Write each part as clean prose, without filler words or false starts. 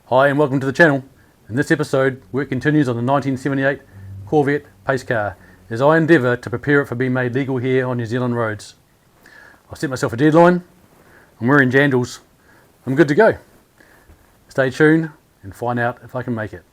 Hi and welcome to the channel. In this episode, work continues on the 1978 Corvette Pacecar as I endeavour to prepare it for being made legal here on New Zealand roads. I set myself a deadline, I'm wearing jandals, I'm good to go. Stay tuned and find out if I can make it.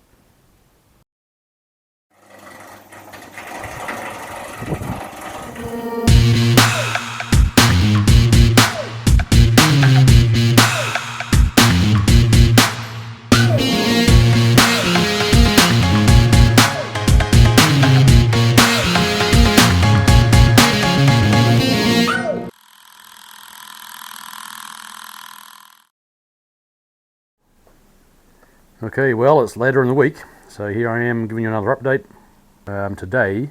Okay, well, it's later in the week, so here I am giving you another update. Today,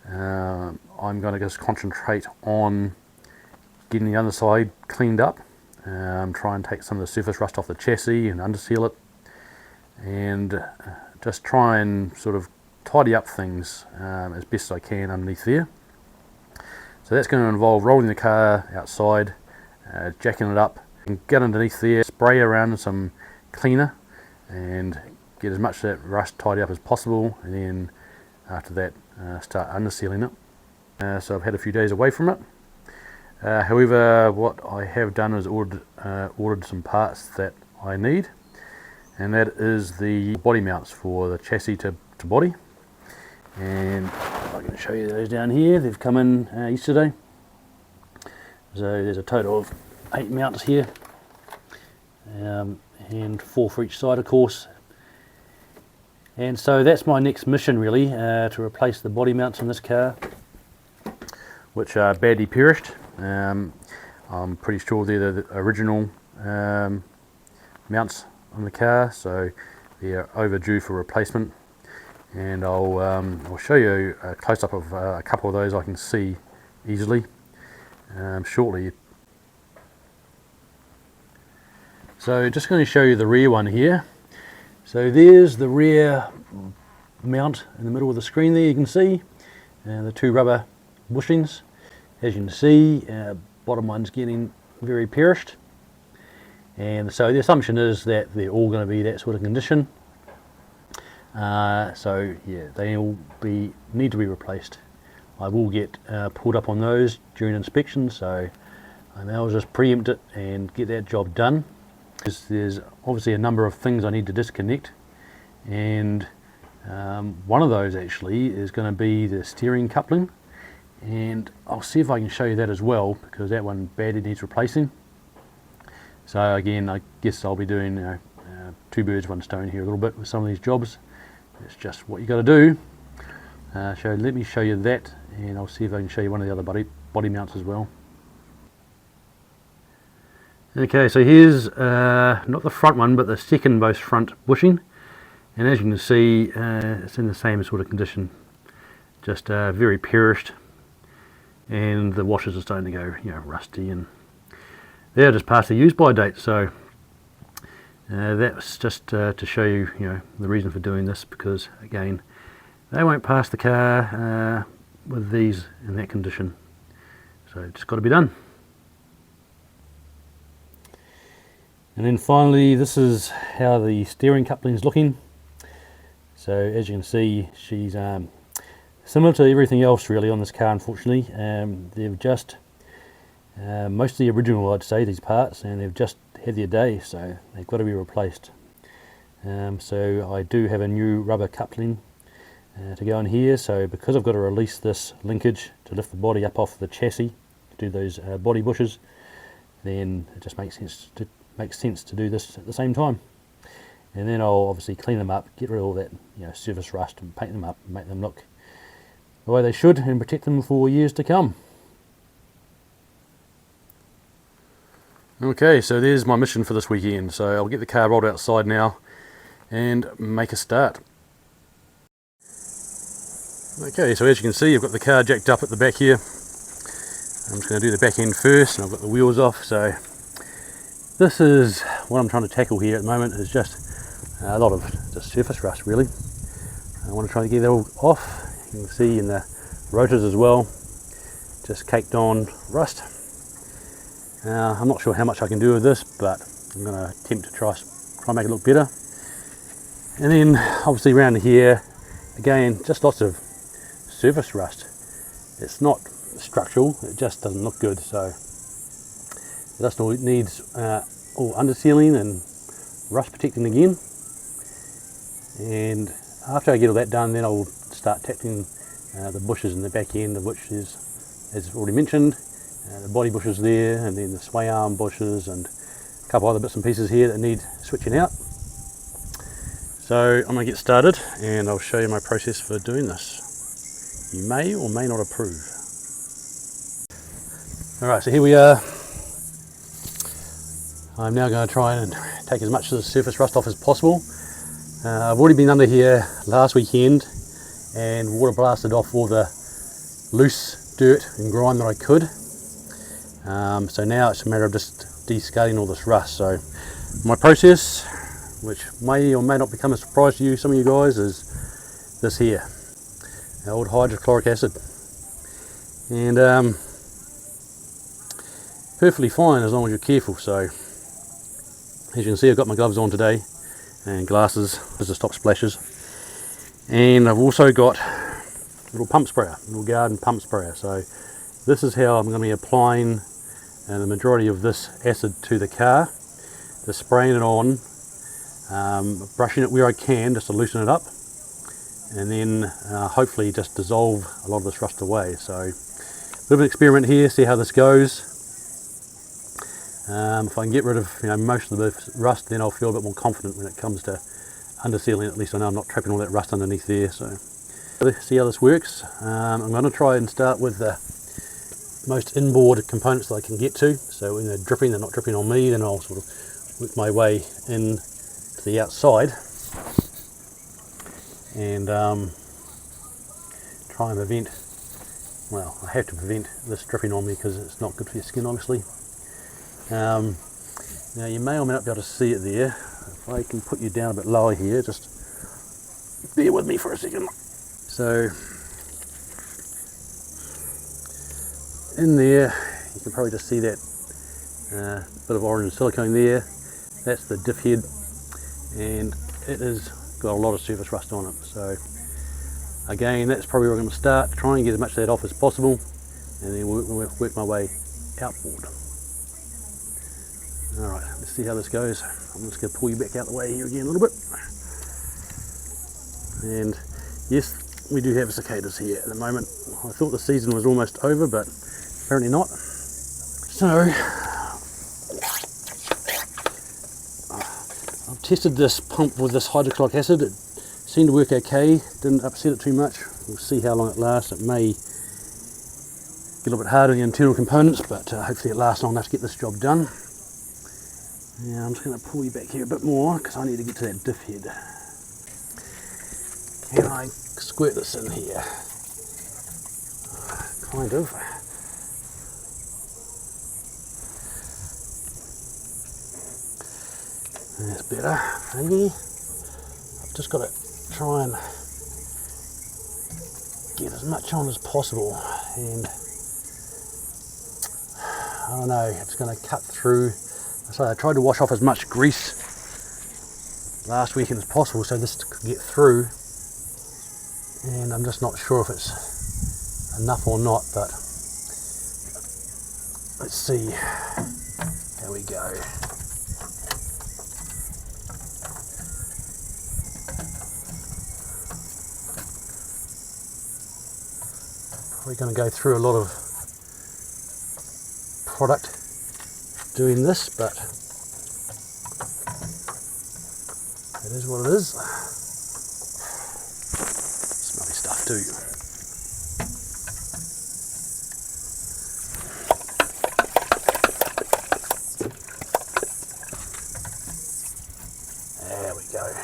I'm going to just concentrate on getting the underside cleaned up, try and take some of the surface rust off the chassis and underseal it, and just try and sort of tidy up things as best as I can underneath there. So that's going to involve rolling the car outside, jacking it up, and get underneath there, spray around some cleaner, and get as much of that rust tidy up as possible, and then after that start undersealing it. So I've had a few days away from it. However, what I have done is ordered some parts that I need, and that is the body mounts for the chassis to body. And I can show you those down here. They've come in yesterday. So there's a total of 8 mounts here. And 4 for each side, of course. And so that's my next mission really, to replace the body mounts on this car, which are badly perished. I'm pretty sure they're the original mounts on the car, so they're overdue for replacement. And I'll show you a close-up of a couple of those I can see easily shortly. So just going to show you the rear one here. So there's the rear mount in the middle of the screen there, you can see the 2 rubber bushings. As you can see, bottom one's getting very perished, and so the assumption is that they're all going to be that sort of condition. So yeah, they all need to be replaced. I will get pulled up on those during inspection, so I may as well just preempt it and get that job done, because there's obviously a number of things I need to disconnect, and one of those actually is going to be the steering coupling, and I'll see if I can show you that as well, because that one badly needs replacing. So again, I guess I'll be doing 2 birds 1 stone here a little bit with some of these jobs. It's just what you got to do. So let me show you that, and I'll see if I can show you one of the other body mounts as well. Okay, so here's not the front one, but the second most front bushing, and as you can see, it's in the same sort of condition, just very perished, and the washers are starting to go, rusty, and they're just past the use by date. So that's just to show you, the reason for doing this, because again, they won't pass the car with these in that condition. So it's just got to be done. And then finally, this is how the steering coupling is looking. So as you can see, she's similar to everything else really on this car, unfortunately. They've just, mostly original I'd say, these parts, and they've just had their day, so they've got to be replaced. So I do have a new rubber coupling to go in here, so because I've got to release this linkage to lift the body up off the chassis to do those body bushes, then it just makes sense to do this at the same time. And then I'll obviously clean them up, get rid of all that surface rust, and paint them up and make them look the way they should, and protect them for years to come. Okay, so there's my mission for this weekend. So I'll get the car rolled outside now and make a start. Okay, so as you can see, I've got the car jacked up at the back here. I'm just going to do the back end first, and I've got the wheels off. So this is what I'm trying to tackle here at the moment, is just a lot of just surface rust really. I want to try to get it all off. You can see in the rotors as well, just caked on rust. I'm not sure how much I can do with this, but I'm going to attempt to try try and make it look better. And then obviously around here, again, just lots of surface rust. It's not structural, it just doesn't look good. So it just needs all undersealing and rust protecting again. And after I get all that done, then I'll start tackling the bushes in the back end, of which is, as already mentioned, the body bushes there, and then the sway arm bushes, and a couple other bits and pieces here that need switching out. So I'm going to get started, and I'll show you my process for doing this. You may or may not approve. Alright, so here we are. I'm now going to try and take as much of the surface rust off as possible. I've already been under here last weekend and water blasted off all the loose dirt and grime that I could. So now it's a matter of just descaling all this rust. So my process, which may or may not become a surprise to you, some of you guys, is this here, old hydrochloric acid. And perfectly fine as long as you're careful. So as you can see, I've got my gloves on today and glasses just to stop splashes. And I've also got a little pump sprayer, a little garden pump sprayer. So this is how I'm going to be applying the majority of this acid to the car. Just spraying it on, brushing it where I can just to loosen it up, and then hopefully just dissolve a lot of this rust away. So a bit of an experiment here, see how this goes. If I can get rid of most of the rust, then I'll feel a bit more confident when it comes to undersealing. At least I know I'm not trapping all that rust underneath there. So see how this works. I'm going to try and start with the most inboard components that I can get to. So when they're dripping, they're not dripping on me, then I'll sort of work my way in to the outside and try and prevent, well, I have to prevent this dripping on me because it's not good for your skin, obviously. Now you may or may not be able to see it there. If I can put you down a bit lower here, just bear with me for a second. So in there you can probably just see that bit of orange silicone there. That's the diff head, and it has got a lot of surface rust on it. So again, that's probably where I'm going to start, try and get as much of that off as possible, and then work my way outboard. Alright, let's see how this goes. I'm just going to pull you back out the way here again a little bit. And yes, we do have cicadas here at the moment. I thought the season was almost over, but apparently not. So I've tested this pump with this hydrochloric acid. It seemed to work okay, didn't upset it too much. We'll see how long it lasts. It may get a little bit harder on the internal components, but hopefully it lasts long enough to get this job done. Now I'm just going to pull you back here a bit more because I need to get to that diff head. Can I squirt this in here? Kind of. That's better, maybe. I've just got to try and get as much on as possible, and I don't know, it's going to cut through. So I tried to wash off as much grease last weekend as possible so this could get through, and I'm just not sure if it's enough or not, but let's see how we go. Probably going to go through a lot of product doing this, but it is what it is. Smelly stuff too. There we go.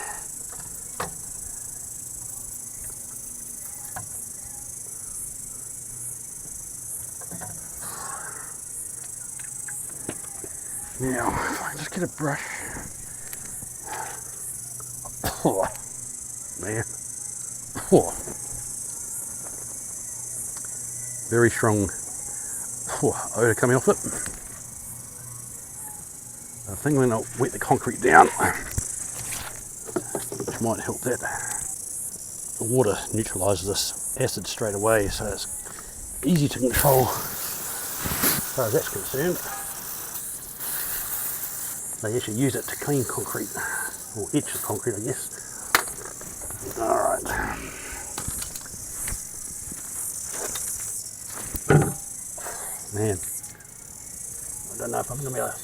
Now, if I can just get a brush. Oh, man. Oh. Very strong odour coming off it. I think I'm going to wet the concrete down. which might help that. The water neutralises this acid straight away, so it's easy to control as far as that's concerned. They actually use it to clean concrete, or etch the concrete, I guess. Alright. Man, I don't know if I'm going to be able to...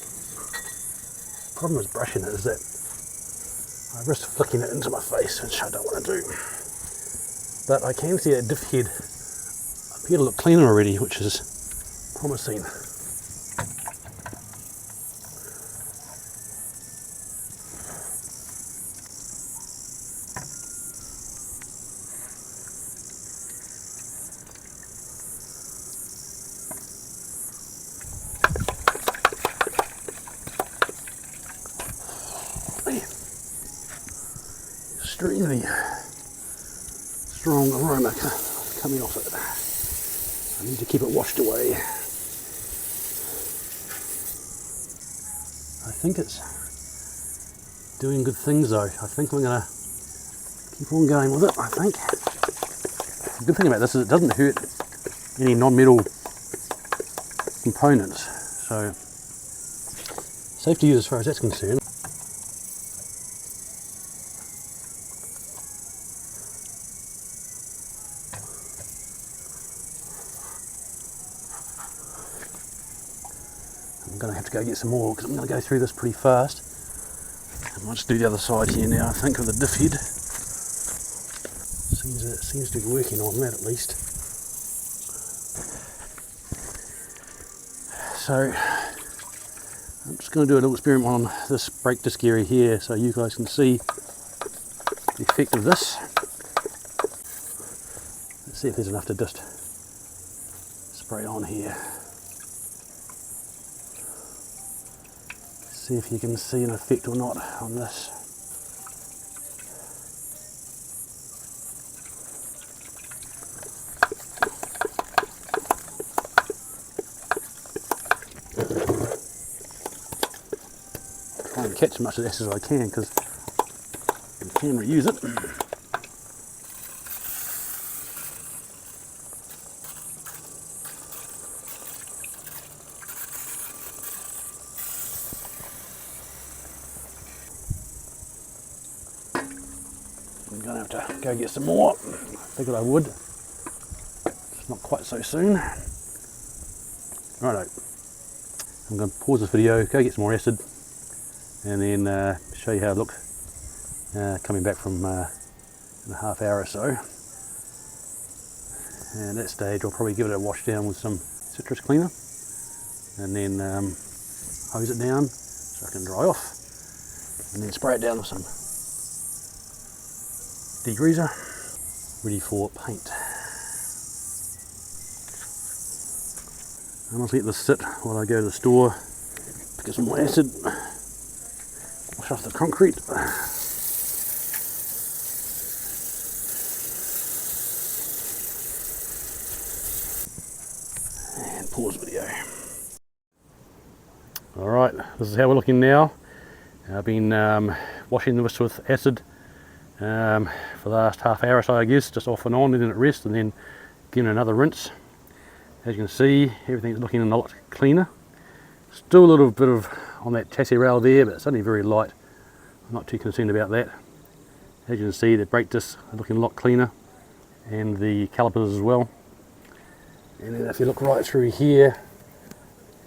The problem with brushing it is that I risk flicking it into my face, which I don't want to do. But I can see that diff head appear to look cleaner already, which is promising. Extremely strong aroma coming off it. I need to keep it washed away. I think it's doing good things though. I think I'm going to keep on going with it, I think. The good thing about this is it doesn't hurt any non-metal components, so safe to use as far as that's concerned. I'm going to have to go get some more because I'm going to go through this pretty fast. I might just do the other side here now, I think, of the diff head. Seems to be working on that at least. So I'm just going to do a little experiment on this brake disc area here so you guys can see the effect of this. Let's see if there's enough to just spray on here. See if you can see an effect or not on this. Try and catch as much of this as I can because you can reuse it. I'm going to have to go get some more. I figured I would. Just not quite so soon. Righto. I'm going to pause this video, go get some more acid, and then show you how it looked coming back from in a half hour or so. And at that stage I'll probably give it a wash down with some citrus cleaner, and then hose it down so it can dry off, and then spray it down with some degreaser, ready for paint. I'm going to let this sit while I go to the store, pick up some more acid, wash off the concrete. And pause video. Alright, this is how we're looking now. I've been washing this with acid for the last half hour or so, I guess, just off and on, letting it rest, and then giving it another rinse. As you can see, everything's looking a lot cleaner. Still a little bit of on that chassis rail there, but it's only very light. I'm not too concerned about that. As you can see, the brake discs are looking a lot cleaner, and the calipers as well. And then if you look right through here,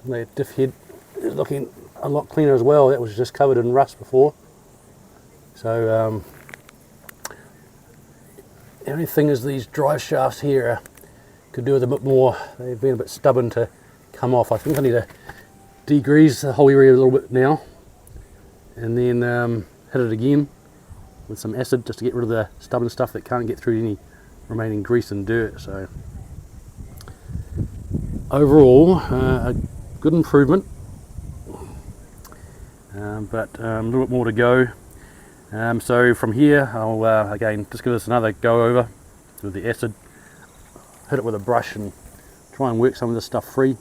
the diff head is looking a lot cleaner as well. That was just covered in rust before. So the only thing is these drive shafts here could do with a bit more. They've been a bit stubborn to come off. I think I need to degrease the whole area a little bit now, and then hit it again with some acid just to get rid of the stubborn stuff that can't get through any remaining grease and dirt. So overall, a good improvement, but a little bit more to go. So from here, I'll again just give this another go over with the acid, hit it with a brush and try and work some of this stuff free.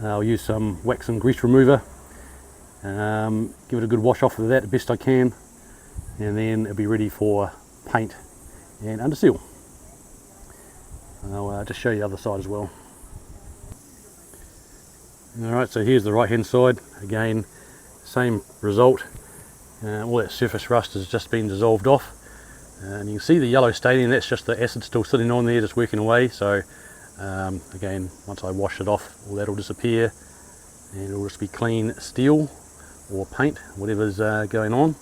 I'll use some wax and grease remover, give it a good wash off of that the best I can, and then it'll be ready for paint and under seal. And I'll just show you the other side as well. Alright, so here's the right hand side. Again, same result. All that surface rust has just been dissolved off, and you can see the yellow staining. That's just the acid still sitting on there, just working away. So again, once I wash it off, all that will disappear and it'll just be clean steel or paint, whatever's going on.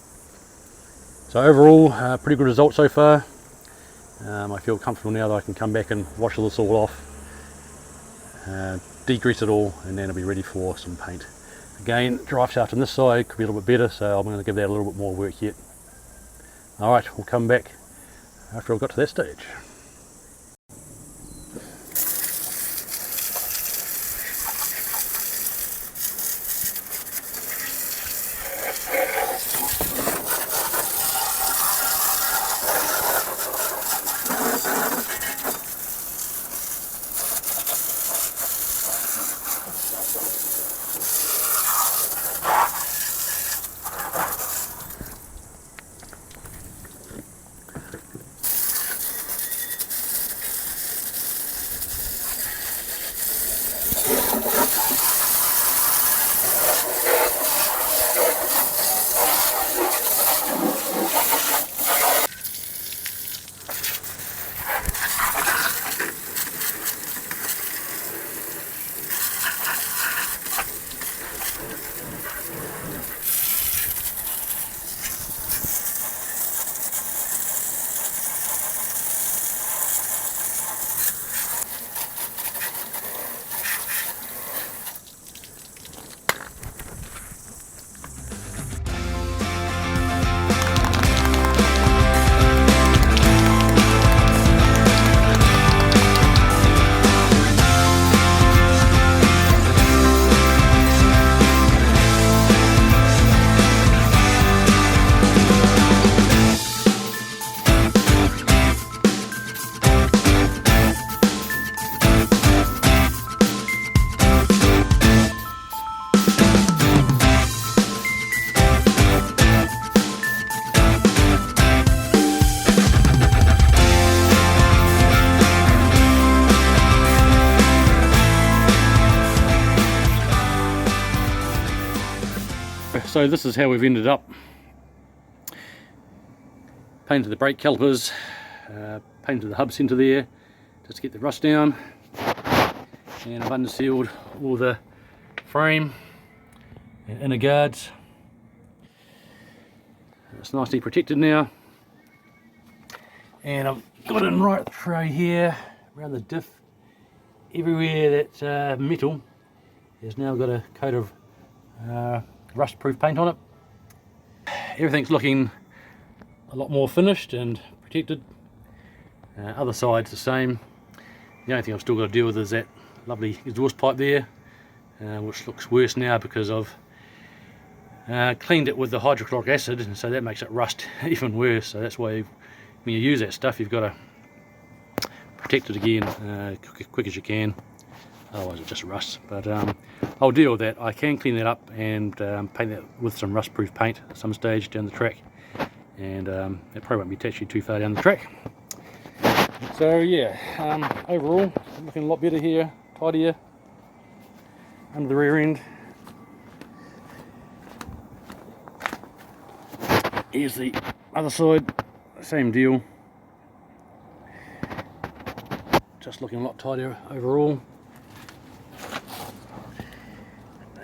So overall, pretty good result so far. I feel comfortable now that I can come back and wash this all off, degrease it all, and then it'll be ready for some paint. Again, drive shaft on this side could be a little bit better, so I'm going to give that a little bit more work yet. Alright, we'll come back after I've got to that stage. So this is how we've ended up. Painted the brake calipers, painted the hub centre there just to get the rust down, and I've undersealed all the frame and inner guards. It's nicely protected now, and I've got it right through here around the diff. Everywhere that metal has now got a coat of rust proof paint on it. Everything's looking a lot more finished and protected. Other side's the same. The only thing I've still got to deal with is that lovely exhaust pipe there, which looks worse now because I've cleaned it with the hydrochloric acid, and so that makes it rust even worse. So that's why when you use that stuff, you've got to protect it again quick as you can, otherwise it just rusts. But I'll deal with that. I can clean that up and paint that with some rust proof paint at some stage down the track, and it probably won't be actually too far down the track. So yeah, overall looking a lot better here, tidier under the rear end. Here's the other side, same deal, just looking a lot tidier overall.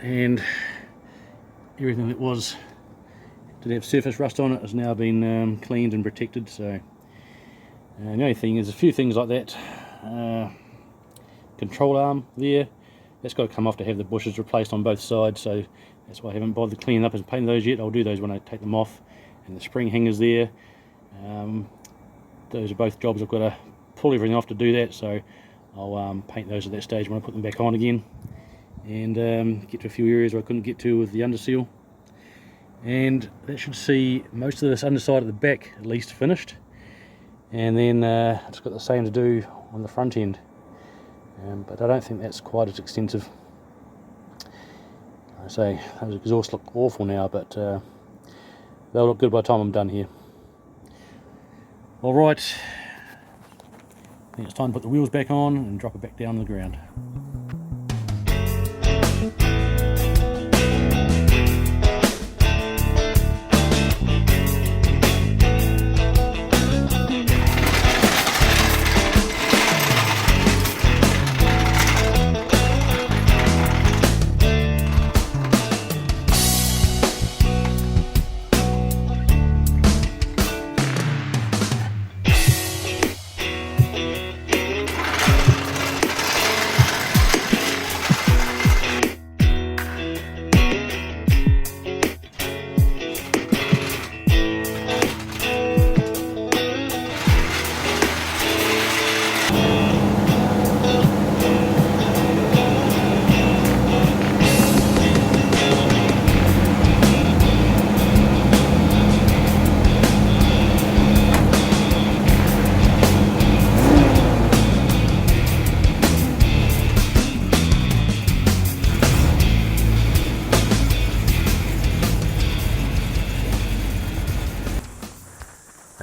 And everything that did have surface rust on it has now been cleaned and protected. So the only thing is a few things like that control arm there, that's got to come off to have the bushes replaced on both sides, so that's why I haven't bothered cleaning up and painting those yet. I'll do those when I take them off. And the spring hangers there, those are both jobs I've got to pull everything off to do that, so I'll paint those at that stage when I put them back on again, and get to a few areas where I couldn't get to with the underseal. And that should see most of this underside at the back at least finished, and then it's got the same to do on the front end, but I don't think that's quite as extensive. I say those exhausts look awful now, but they'll look good by the time I'm done here. Alright, I think it's time to put the wheels back on and drop it back down to the ground.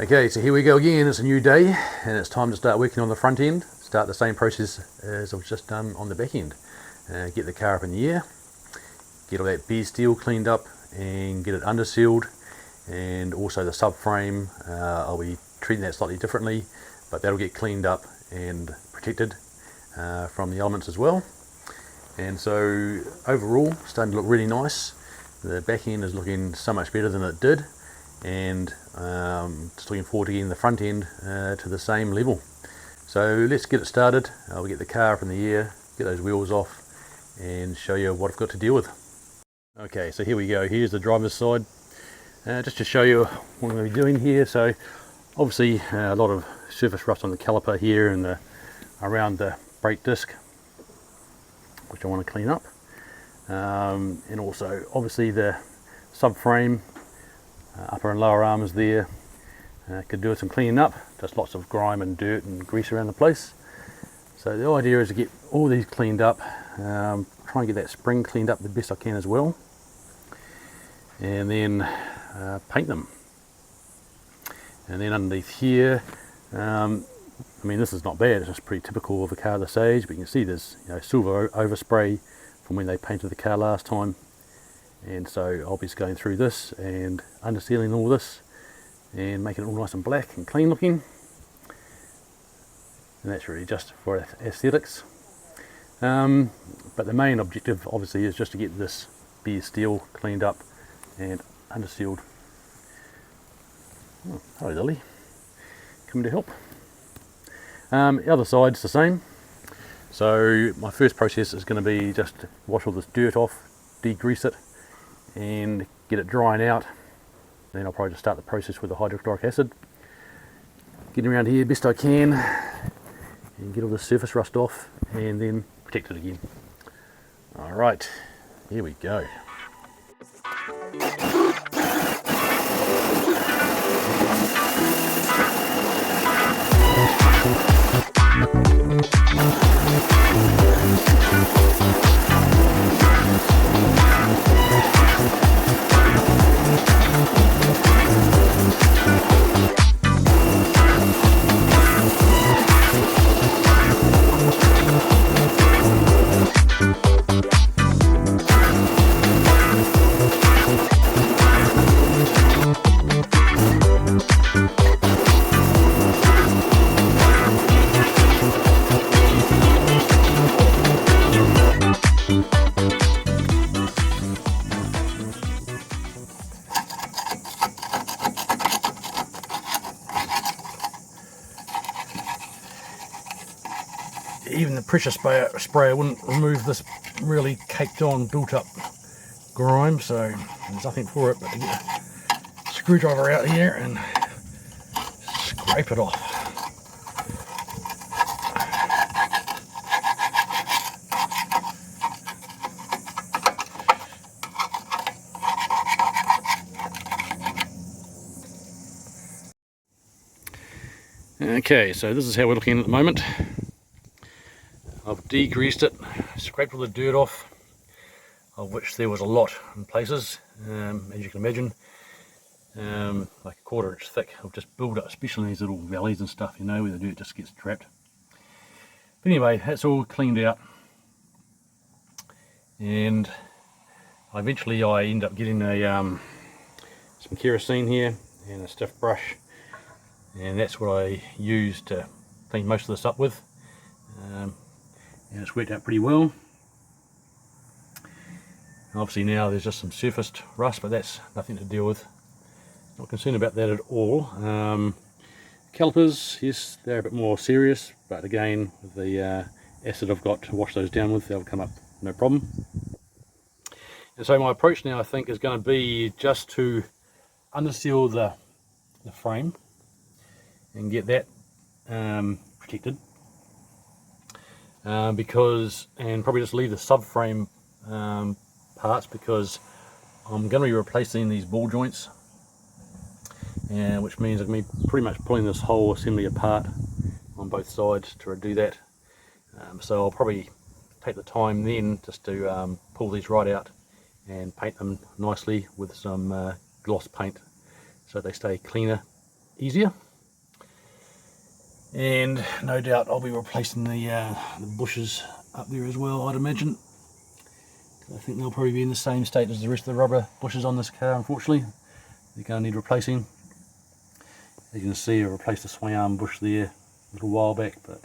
Okay, so here we go again. It's a new day and it's time to start working on the front end. Start the same process as I've just done on the back end. Get the car up in the air, get all that bare steel cleaned up and get it under sealed, and also the subframe, I'll be treating that slightly differently, but that'll get cleaned up and protected from the elements as well. And so overall, starting to look really nice. The back end is looking so much better than it did, and just looking forward to getting the front end to the same level. So let's get it started. We'll get the car up in the air, get those wheels off and show you what I've got to deal with. Okay, so here we go. Here's the driver's side. Just to show you what I'm going to be doing here. So obviously a lot of surface rust on the caliper here and around the brake disc, which I want to clean up. And also obviously the subframe, upper and lower arms there, could do with some cleaning up. Just lots of grime and dirt and grease around the place. So the idea is to get all these cleaned up, try and get that spring cleaned up the best I can as well, and then paint them. And then underneath here, I mean, this is not bad, it's just pretty typical of a car this age, but you can see there's silver overspray from when they painted the car last time. And so I'll be just going through this and undersealing all this and making it all nice and black and clean looking. And that's really just for aesthetics. But the main objective obviously is just to get this bare steel cleaned up and undersealed. Oh, hello Lily, coming to help. The other side's the same. So my first process is going to be just to wash all this dirt off, degrease it and get it drying out. Then I'll probably just start the process with the hydrochloric acid. Getting around here best I can and get all the surface rust off and then protect it again. Alright, here we go. Even the pressure sprayer wouldn't remove this really caked on built up grime, so there's nothing for it but to get a screwdriver out here and scrape it off. Okay, so this is how we're looking at the moment. I've degreased it, scraped all the dirt off, of which there was a lot in places, as you can imagine. like a 1/4 inch thick of just build up, especially in these little valleys and stuff, you know, where the dirt just gets trapped. But anyway, that's all cleaned out, and eventually I end up getting a some kerosene here and a stiff brush, and that's what I use to clean most of this up with, and it's worked out pretty well. Obviously now there's just some surfaced rust, but that's nothing to deal with. Not concerned about that at all. Calipers, yes, they're a bit more serious, but again, with the acid I've got to wash those down with, they'll come up no problem. And so my approach now, I think, is going to be just to underseal the frame and get that protected, and probably just leave the subframe parts, because I'm going to be replacing these ball joints, which means I'm going to be pretty much pulling this whole assembly apart on both sides to do that. So I'll probably take the time then just to pull these right out and paint them nicely with some gloss paint so they stay cleaner, easier. And no doubt I'll be replacing the bushes up there as well, I'd imagine. I think they'll probably be in the same state as the rest of the rubber bushes on this car, unfortunately. They're going to need replacing. As you can see, I replaced the sway arm bush there a little while back, but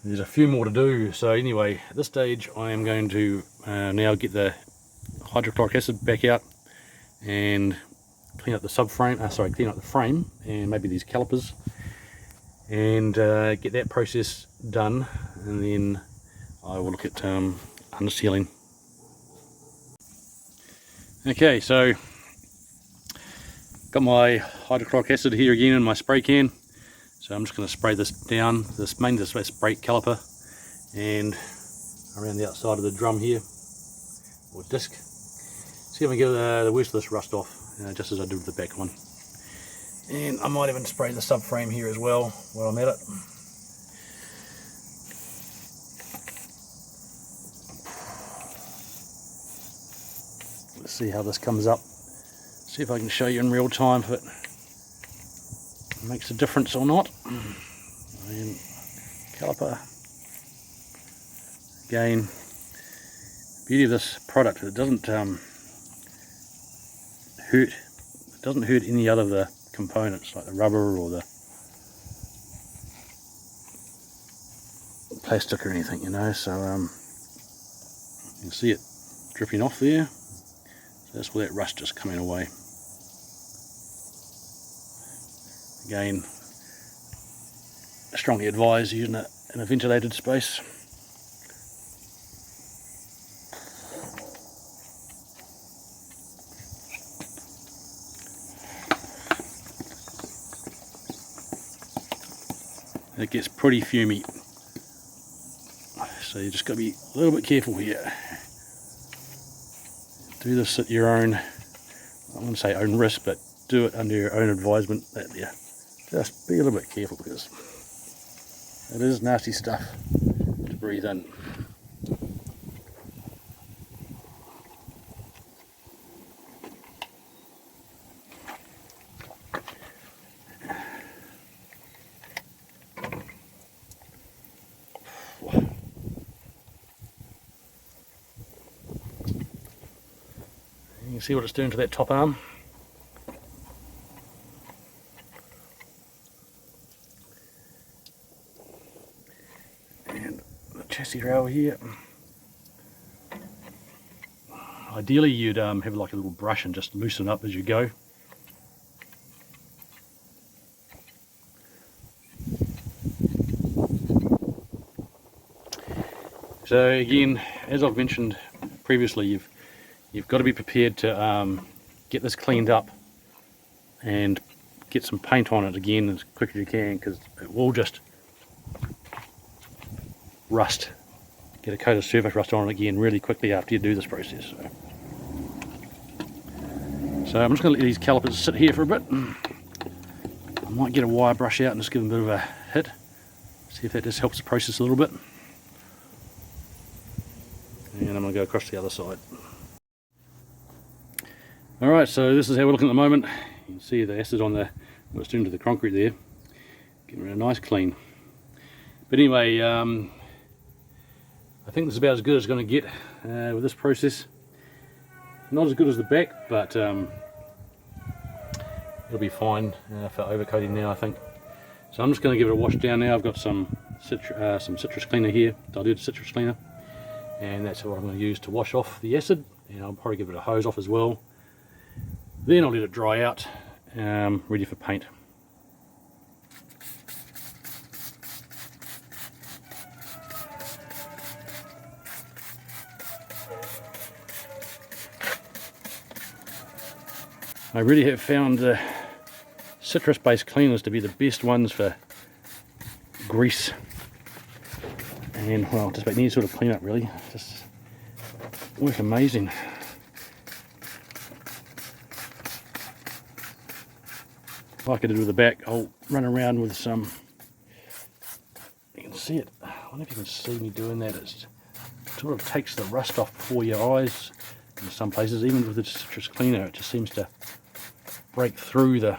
there's a few more to do. So anyway, at this stage I am going to now get the hydrochloric acid back out and clean up the subframe, clean up the frame and maybe these calipers, and get that process done, and then I will look at undersealing. Okay, so got my hydrochloric acid here again in my spray can, so I'm just going to spray this down, this brake caliper, and around the outside of the drum here, or disc. See if I can get the worst of this rust off, just as I did with the back one. And I might even spray the subframe here as well while I'm at it. Let's see how this comes up. See if I can show you in real time if it makes a difference or not. And caliper. Again, the beauty of this product, it doesn't hurt. It doesn't hurt any other of the components like the rubber or the plastic or anything, you know. So you can see it dripping off there. So that's where that rust is coming away. Again, I strongly advise using it in a ventilated space. It gets pretty fumey, so you just got to be a little bit careful here. Do this at your own, I wouldn't say own risk, but do it under your own advisement. That there, just be a little bit careful, because it is nasty stuff to breathe in. You can see what it's doing to that top arm. And the chassis rail here. Ideally you'd have like a little brush and just loosen up as you go. So again, as I've mentioned previously, you've got to be prepared to get this cleaned up and get some paint on it again as quick as you can, because it will just rust. Get a coat of surface rust on it again really quickly after you do this process. So I'm just going to let these calipers sit here for a bit. I might get a wire brush out and just give them a bit of a hit. See if that just helps the process a little bit. And I'm going to go across to the other side. Alright, so this is how we're looking at the moment. You can see the acid on the what's doing to the concrete there. Giving it a nice clean. But anyway, I think this is about as good as it's going to get with this process. Not as good as the back, but it'll be fine for overcoating now, I think. So I'm just going to give it a wash down now. I've got some citrus cleaner here, diluted citrus cleaner, and that's what I'm going to use to wash off the acid. And I'll probably give it a hose off as well. Then I'll let it dry out, ready for paint. I really have found the citrus-based cleaners to be the best ones for grease and, well, just about any sort of cleanup really. Just work amazing. Like I did with the back, I'll run around with some, you can see it, I wonder if you can see me doing that. It sort of takes the rust off before your eyes in some places. Even with the citrus cleaner, it just seems to break through the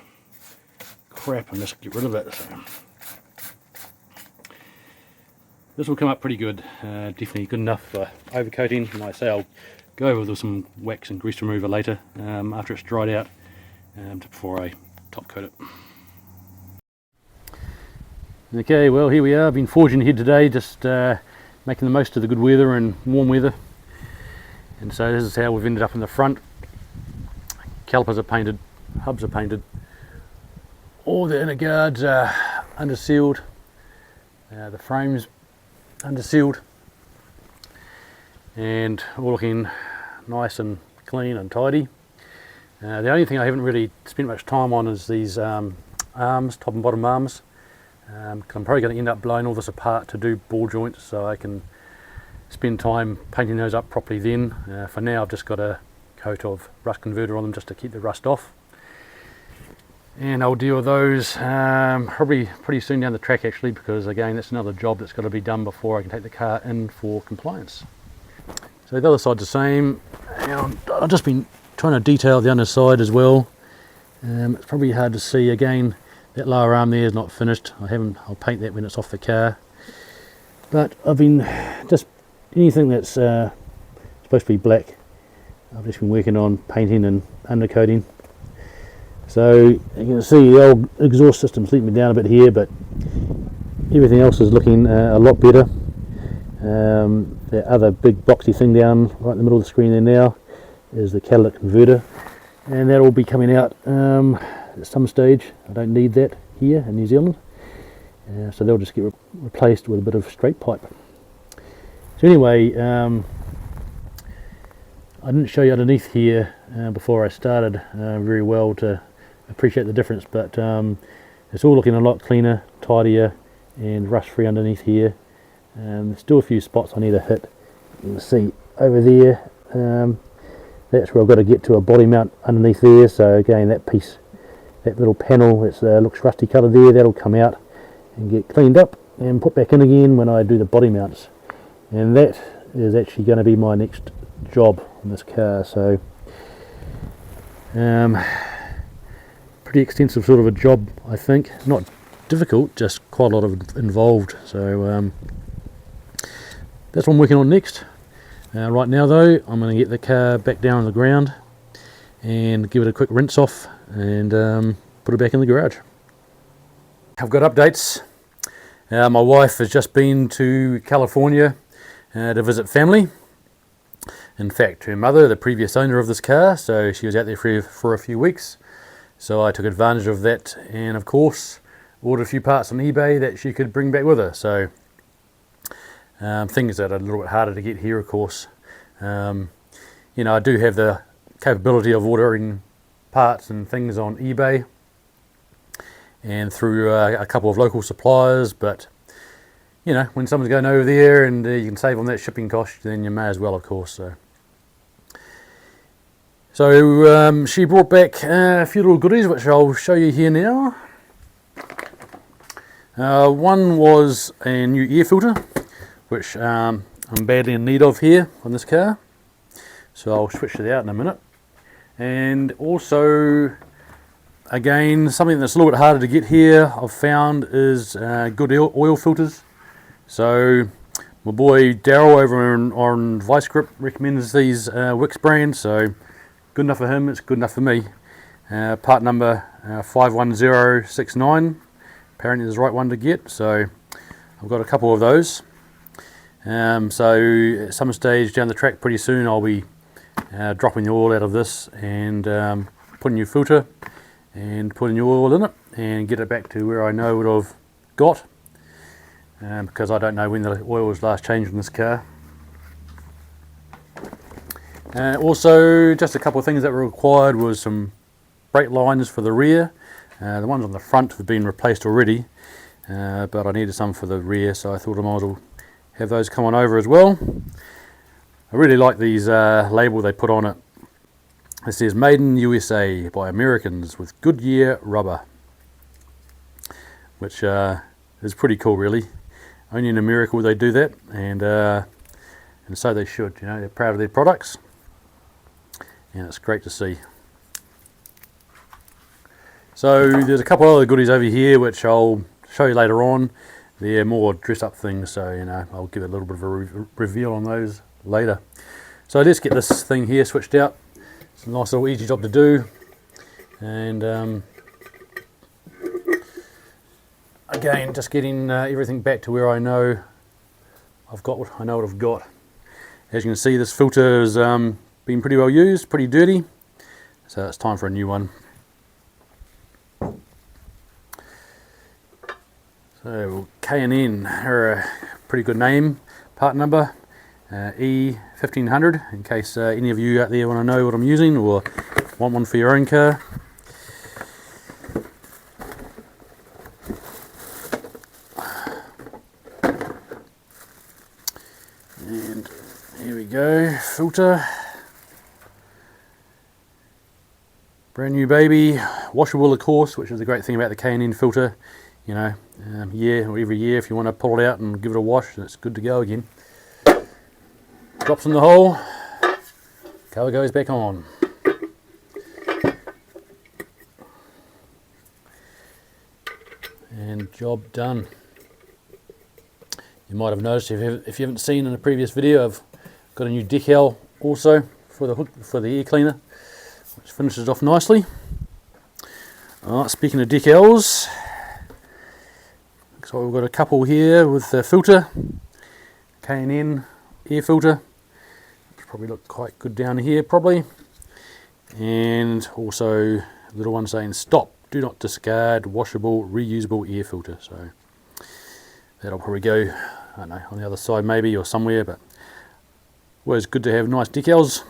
crap and just get rid of it. So this will come up pretty good, definitely good enough for overcoating. And like I say, I'll go over with some wax and grease remover later after it's dried out, before I top coat it. Okay, well here we are, been forging ahead today, just making the most of the good weather and warm weather. And so this is how we've ended up in the front. Calipers are painted, hubs are painted, all the inner guards are undersealed, the frames undersealed, and all looking nice and clean and tidy. The only thing I haven't really spent much time on is these arms, top and bottom arms. I'm probably going to end up blowing all this apart to do ball joints, so I can spend time painting those up properly then. For now I've just got a coat of rust converter on them just to keep the rust off. And I'll deal with those probably pretty soon down the track actually, because again that's another job that's got to be done before I can take the car in for compliance. So the other side's the same, and I've just been trying to detail the underside as well. It's probably hard to see. Again, that lower arm there is not finished. I'll paint that when it's off the car. But I've been just anything that's supposed to be black, I've just been working on painting and undercoating. So you can see the old exhaust system's letting me down a bit here, but everything else is looking a lot better. The other big boxy thing down right in the middle of the screen there now is the catalytic converter, and that will be coming out at some stage. I don't need that here in New Zealand, so they'll just get replaced with a bit of straight pipe. So anyway, I didn't show you underneath here before I started very well to appreciate the difference, but it's all looking a lot cleaner, tidier and rust free underneath here. There's still a few spots I need to hit. You can see over there, that's where I've got to get to a body mount underneath there. So again, that piece, that little panel that looks rusty coloured there, that'll come out and get cleaned up and put back in again when I do the body mounts. And that is actually going to be my next job on this car. So pretty extensive sort of a job, I think. Not difficult, just quite a lot of involved. So that's what I'm working on next. Right now though, I'm going to get the car back down on the ground and give it a quick rinse off and put it back in the garage. I've got updates. My wife has just been to California to visit family. In fact, her mother, the previous owner of this car, so she was out there for a few weeks. So I took advantage of that and of course ordered a few parts on eBay that she could bring back with her. So things that are a little bit harder to get here, of course. You know, I do have the capability of ordering parts and things on eBay and through a couple of local suppliers, but you know, when someone's going over there and you can save on that shipping cost, then you may as well, of course. So she brought back a few little goodies which I'll show you here now. One was a new air filter, which I'm badly in need of here on this car, so I'll switch it out in a minute. And also, again, something that's a little bit harder to get here, I've found, is good oil filters. So my boy Daryl over on Vice Grip recommends these Wix brands, so good enough for him, it's good enough for me. Part number 51069 apparently is the right one to get, so I've got a couple of those. So at some stage down the track pretty soon I'll be dropping the oil out of this and putting a new filter and putting new oil in it and get it back to where I know what I've got, because I don't know when the oil was last changed in this car. Also, just a couple of things that were required was some brake lines for the rear. The ones on the front have been replaced already, but I needed some for the rear, so I thought I might as well have those come on over as well. I really like these label they put on it. It says "Made in USA by Americans with Goodyear rubber," which is pretty cool, really. Only in America will they do that, and so they should. You know, they're proud of their products, and it's great to see. So there's a couple other goodies over here which I'll show you later on. They're more dress-up things, so you know I'll give a little bit of a reveal on those later. So let's get this thing here switched out. It's a nice little easy job to do, and again, just getting everything back to where I know I've got what I've got. As you can see, this filter has been pretty well used, pretty dirty, so it's time for a new one. So K&N are a pretty good name. Part number E1500, in case any of you out there want to know what I'm using or want one for your own car. And here we go, filter. Brand new baby, washable of course, which is the great thing about the K&N filter. You know, year or every year, if you want to pull it out and give it a wash, it's good to go again. Drops in the hole, cover goes back on. And job done. You might have noticed, if you haven't seen in a previous video, I've got a new decal also for the hook, for the air cleaner, which finishes off nicely. Alright, speaking of decals, so we've got a couple here with the filter, K&N air filter, which probably look quite good down here probably, and also a little one saying "Stop, do not discard washable reusable air filter." So that'll probably go, I don't know, on the other side maybe or somewhere, but always good to have nice decals.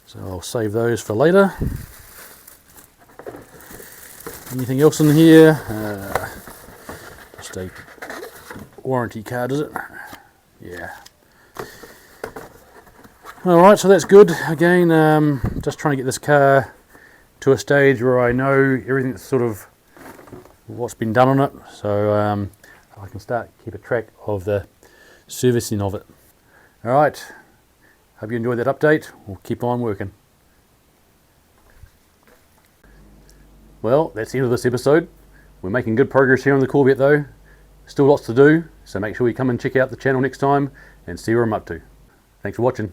So I'll save those for later. Anything else in here? Just a warranty card, is it? Yeah. Alright, so that's good. Again, just trying to get this car to a stage where I know everything's sort of what's been done on it, so I can start keep a track of the servicing of it. Alright, hope you enjoyed that update. We'll keep on working. Well, that's the end of this episode. We're making good progress here on the Corvette though. Still lots to do, so make sure you come and check out the channel next time and see what I'm up to. Thanks for watching.